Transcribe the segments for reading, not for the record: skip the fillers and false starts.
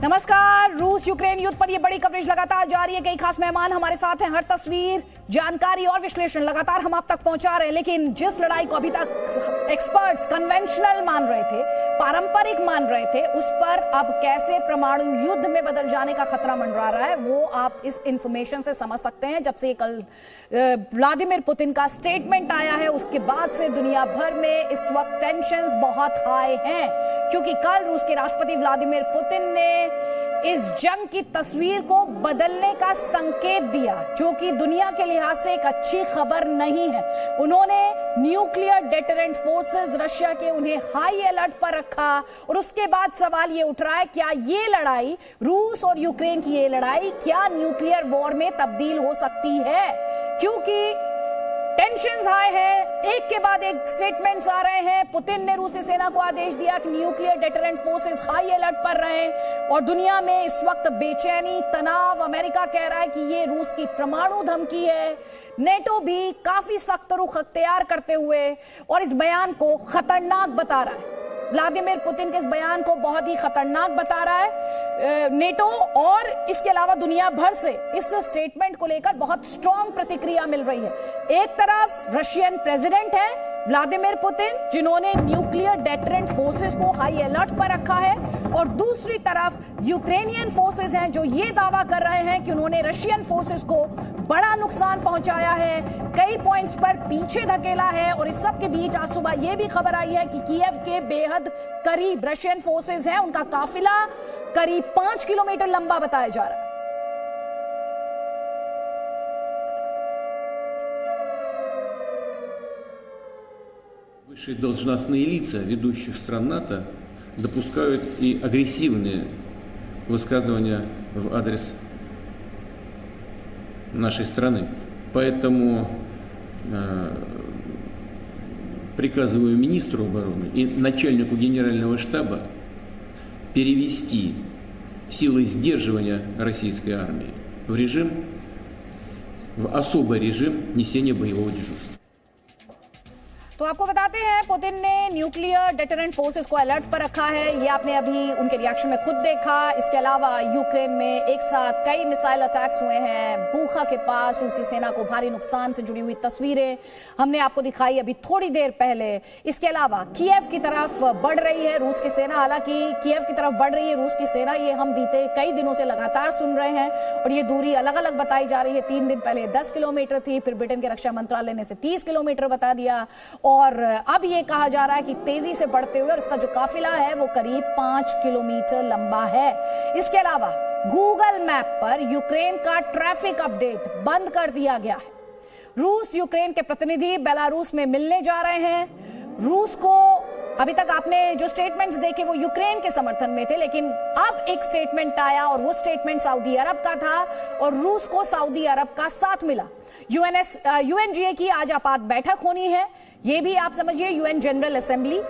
नमस्कार। रूस यूक्रेन युद्ध पर यह बड़ी कवरेज लगातार जारी है। कई खास मेहमान हमारे साथ हैं। हर तस्वीर, जानकारी और विश्लेषण लगातार हम आप तक पहुंचा रहे हैं। लेकिन जिस लड़ाई को अभी तक एक्सपर्ट्स कन्वेंशनल मान रहे थे, पारंपरिक मान रहे थे, उस पर अब कैसे परमाणु युद्ध में बदल जाने का खतरा मंडरा रहा है, वो आप इस इंफॉर्मेशन से समझ सकते हैं। जब से कल व्लादिमीर पुतिन का स्टेटमेंट आया है, उसके बाद से दुनिया भर में इस वक्त टेंशंस बहुत हाई हैं, क्योंकि कल रूस के राष्ट्रपति व्लादिमीर पुतिन ने इस जंग की तस्वीर को बदलने का संकेत दिया, जो कि दुनिया के लिहाज से एक अच्छी खबर नहीं है। उन्होंने न्यूक्लियर डेटरेंट फोर्सेस रशिया के, उन्हें हाई अलर्ट पर रखा। और उसके बाद सवाल ये उठ रहा है, क्या ये लड़ाई, रूस और यूक्रेन की ये लड़ाई, क्या न्यूक्लियर वॉर में तब्दील हो सकती है? क्योंकि टेंशंस हाई है, एक के बाद एक स्टेटमेंट्स आ रहे हैं। पुतिन ने रूसी सेना को आदेश दिया कि nuclear deterrent forces high alert पर रहें। और दुनिया में इस वक्त बेचैनी, तनाव, अमेरिका कह रहा है कि ये रूस की परमाणु धमकी है। नेटो भी काफी सख्त रुख अख्तियार करते हुए और इस बयान को खतरनाक बता रहा है। व्लादिमीर पुतिन के इस बयान को बहुत ही खतरनाक बता रहा है नेटो, और इसके अलावा दुनिया भर से इस स्टेटमेंट को लेकर बहुत स्ट्रॉन्ग प्रतिक्रिया मिल रही है। एक तरफ रशियन प्रेसिडेंट है व्लादिमीर पुतिन, जिन्होंने न्यूक्लियर डेटरेंट फोर्सेस को हाई अलर्ट पर रखा है, और दूसरी तरफ यूक्रेनियन फोर्सेस हैं जो ये दावा कर रहे हैं कि उन्होंने रशियन फोर्सेस को बड़ा नुकसान पहुंचाया है, कई पॉइंट्स पर पीछे धकेला है। और इस सब के बीच आज सुबह यह भी खबर आई है कि कीव के बेहद करीब रशियन फोर्सेस हैं, उनका काफिला करीब 5 किलोमीटर लंबा बताया जा रहा है। Высшие должностные лица ведущих стран НАТО допускают и агрессивные высказывания в адрес нашей страны. Поэтому приказываю министру обороны и начальнику генерального штаба перевести силы сдерживания российской армии в особый режим несения боевого дежурства. तो आपको बताते हैं, पुतिन ने न्यूक्लियर डेटरेंट फोर्सेस को अलर्ट पर रखा है। ये आपने अभी उनके रिएक्शन में खुद देखा। इसके अलावा यूक्रेन में एक साथ कई मिसाइल अटैक्स हुए हैं। बूखा के पास रूसी सेना को भारी नुकसान से जुड़ी हुई तस्वीरें हमने आपको दिखाई अभी थोड़ी देर पहले। इसके अलावा कीव की तरफ बढ़ रही है रूस की सेना। हालांकि कीव की तरफ बढ़ रही है रूस की सेना, ये हम बीते कई दिनों से लगातार सुन रहे हैं, और ये दूरी अलग अलग बताई जा रही है। 3 दिन पहले 10 किलोमीटर थी, फिर ब्रिटेन के रक्षा मंत्रालय ने इसे 30 किलोमीटर बता दिया, और अब ये कहा जा रहा है कि तेजी से बढ़ते हुए, और इसका जो काफिला है वो करीब 5 किलोमीटर लंबा है। इसके अलावा गूगल मैप पर यूक्रेन का ट्रैफिक अपडेट बंद कर दिया गया है। रूस यूक्रेन के प्रतिनिधि बेलारूस में मिलने जा रहे हैं। रूस को अभी तक आपने जो स्टेटमेंट्स देखे वो यूक्रेन के समर्थन में थे, लेकिन अब एक स्टेटमेंट आया, और वो स्टेटमेंट सऊदी अरब का था, और रूस को सऊदी अरब का साथ मिला। यूएनजीए की आज आपात बैठक होनी है। ये भी आप समझिए यूएन जनरल असेंबली,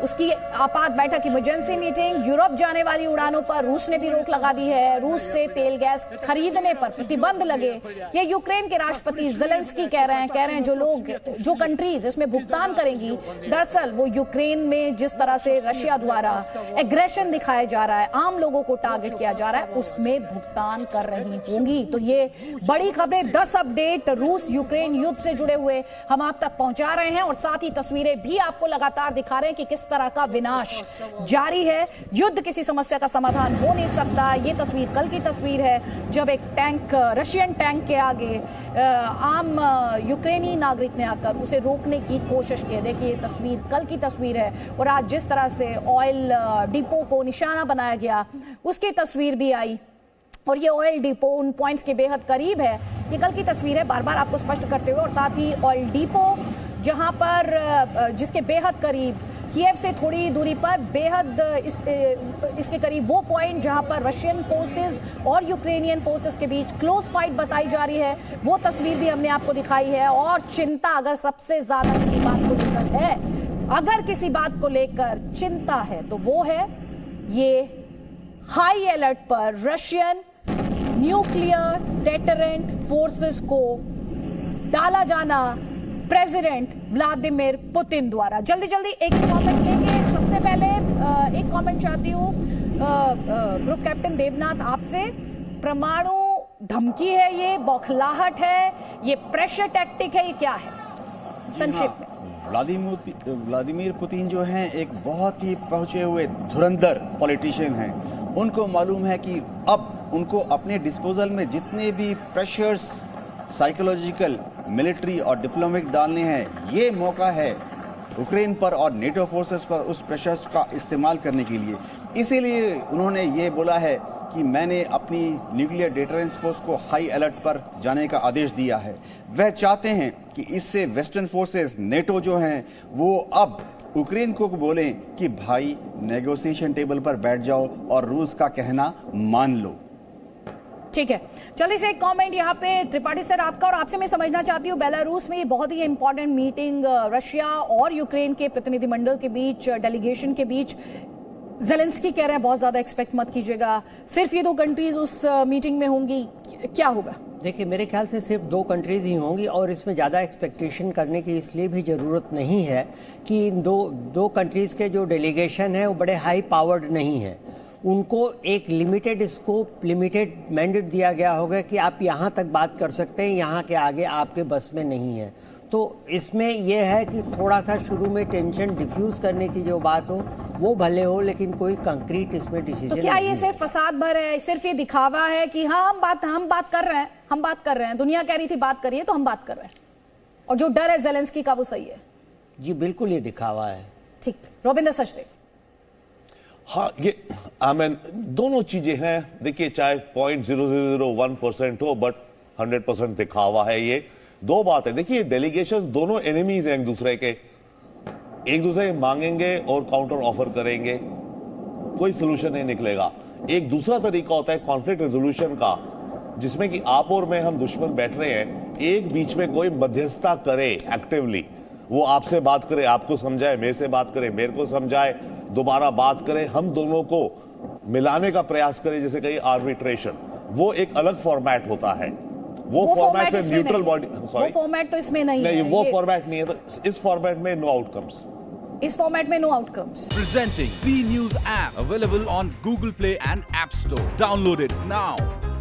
उसकी आपात बैठक, इमरजेंसी मीटिंग। यूरोप जाने वाली उड़ानों पर रूस ने भी रोक लगा दी है। रूस से तेल गैस खरीदने पर प्रतिबंध लगे। ये यूक्रेन के राष्ट्रपति ज़ेलेंस्की कह रहे हैं जो कंट्रीज इसमें भुगतान करेंगी, दरअसल वो यूक्रेन में जिस तरह से रशिया द्वारा एग्रेशन दिखाया जा रहा है, आम लोगों को टारगेट किया जा रहा है, उसमें भुगतान कर रही होंगी। तो ये बड़ी खबरें, 10 अपडेट रूस यूक्रेन युद्ध से जुड़े हुए हम आप तक पहुंचा रहे हैं, और साथ ही तस्वीरें भी आपको लगातार दिखा रहे हैं कि किस तरह का विनाश जारी है। युद्ध किसी समस्या का समाधान हो नहीं सकता। ये तस्वीर कल की तस्वीर है, जब एक टैंक, रशियन टैंक के आगे आम यूक्रेनी नागरिक ने आकर उसे रोकने की कोशिश की। देखिए, ये तस्वीर कल की तस्वीर है, और आज जिस तरह से ऑयल डिपो को निशाना बनाया गया, उसकी तस्वीर भी आई, और ये ऑयल डिपो उन पॉइंट्स के बेहद करीब है। ये कल की तस्वीर है, बार बार आपको स्पष्ट करते हुए। और साथ ही ऑयल डिपो जहां पर, जिसके बेहद करीब, कीव से थोड़ी दूरी पर बेहद इसके करीब वो पॉइंट जहां पर रशियन फोर्सेस और यूक्रेनियन फोर्सेस के बीच क्लोज फाइट बताई जा रही है, वो तस्वीर भी हमने आपको दिखाई है। और चिंता अगर सबसे ज्यादा किसी बात को लेकर है, अगर किसी बात को लेकर चिंता है, तो वो है ये हाई अलर्ट पर रशियन न्यूक्लियर डेटरेंट फोर्सेस को डाला जाना प्रेसिडेंट व्लादिमीर पुतिन द्वारा। जल्दी जल्दी एक कमेंट लेंगे। सबसे पहले एक कमेंट चाहती हूँ ग्रुप कैप्टन देवनाथ आपसे। परमाणु धमकी है ये, बौखलाहट है, ये प्रेशर टैक्टिक है, ये क्या है संक्षेप में? व्लादिमीर पुतिन जो हैं एक बहुत ही पहुंचे हुए धुरंधर पॉलिटिशियन हैं। उनको मालूम है कि अब उनको अपने डिस्पोजल में जितने भी प्रेशर्स साइकोलॉजिकल, मिलिट्री और डिप्लोमेटिक डालने हैं, ये मौका है यूक्रेन पर और नेटो फोर्सेस पर उस प्रेशर्स का इस्तेमाल करने के लिए। इसीलिए उन्होंने ये बोला है कि मैंने अपनी न्यूक्लियर डिटरेंस फोर्स को हाई अलर्ट पर जाने का आदेश दिया है। वह चाहते हैं कि इससे वेस्टर्न फोर्सेस, नेटो जो हैं, वो अब यूक्रेन को बोलें कि भाई नेगोशिएशन टेबल पर बैठ जाओ और रूस का कहना मान लो। ठीक है, चलिए से एक कमेंट यहाँ पे त्रिपाठी सर आपका, और आपसे मैं समझना चाहती हूँ बेलारूस में ये बहुत ही इंपॉर्टेंट मीटिंग रशिया और यूक्रेन के प्रतिनिधिमंडल के बीच, डेलीगेशन के बीच, ज़ेलेंस्की कह रहे हैं बहुत ज्यादा एक्सपेक्ट मत कीजिएगा, सिर्फ ये दो कंट्रीज उस मीटिंग में होंगी, क्या होगा? देखिए, मेरे ख्याल से सिर्फ दो कंट्रीज ही होंगी और इसमें ज़्यादा एक्सपेक्टेशन करने की इसलिए भी ज़रूरत नहीं है कि इन दो कंट्रीज़ के जो डेलीगेशन है वो बड़े हाई पावर्ड नहीं है। उनको एक लिमिटेड स्कोप, लिमिटेड मैंडेट दिया गया होगा कि आप यहाँ तक बात कर सकते हैं, यहाँ के आगे आपके बस में नहीं है। तो इसमें यह है कि थोड़ा सा शुरू में टेंशन डिफ्यूज़ करने की जो बात हो वो भले हो, लेकिन कोई कंक्रीट इसमें डिसीजन तो क्या ये सिर्फ फसाद भर है, सिर्फ ये दिखावा है कि हाँ हम बात कर रहे हैं, दुनिया कह रही थी बात करिए तो हम बात कर रहे हैं, और जो डर है ज़ेलेंस्की का वो सही है? जी बिल्कुल, ये दिखावा है। ठीक, रविंद्र सचदेव। हाँ, ये दोनों चीजें हैं। देखिए, चाहे 0.0001% हो, बट 100% दिखावा है। ये दो बात है। देखिए, डेलीगेशन दोनों एनिमीज हैं एक दूसरे के, एक दूसरे मांगेंगे और काउंटर ऑफर करेंगे, कोई सोल्यूशन नहीं निकलेगा। एक दूसरा तरीका होता है कॉन्फ्लिक्ट रेजोल्यूशन का, जिसमें कि आप और मैं, हम दुश्मन बैठ रहे हैं, एक बीच में कोई मध्यस्थता करे एक्टिवली, वो आपसे बात करे, आपको समझाए, मेरे से बात करे, मेरे को समझाए, दोबारा बात करें, हम दोनों को मिलाने का प्रयास करें, जैसे कहीं आर्बिट्रेशन। वो एक अलग फॉर्मेट होता है। वो फॉर्मेट में न्यूट्रल बॉडी, सॉरी, वो फॉर्मेट तो इसमें नहीं है। वो फॉर्मेट नहीं है, तो इस फॉर्मेट में नो आउटकम्स। इस फॉर्मेट में no outcomes. Presenting B News app available on Google Play and App Store. Download it now.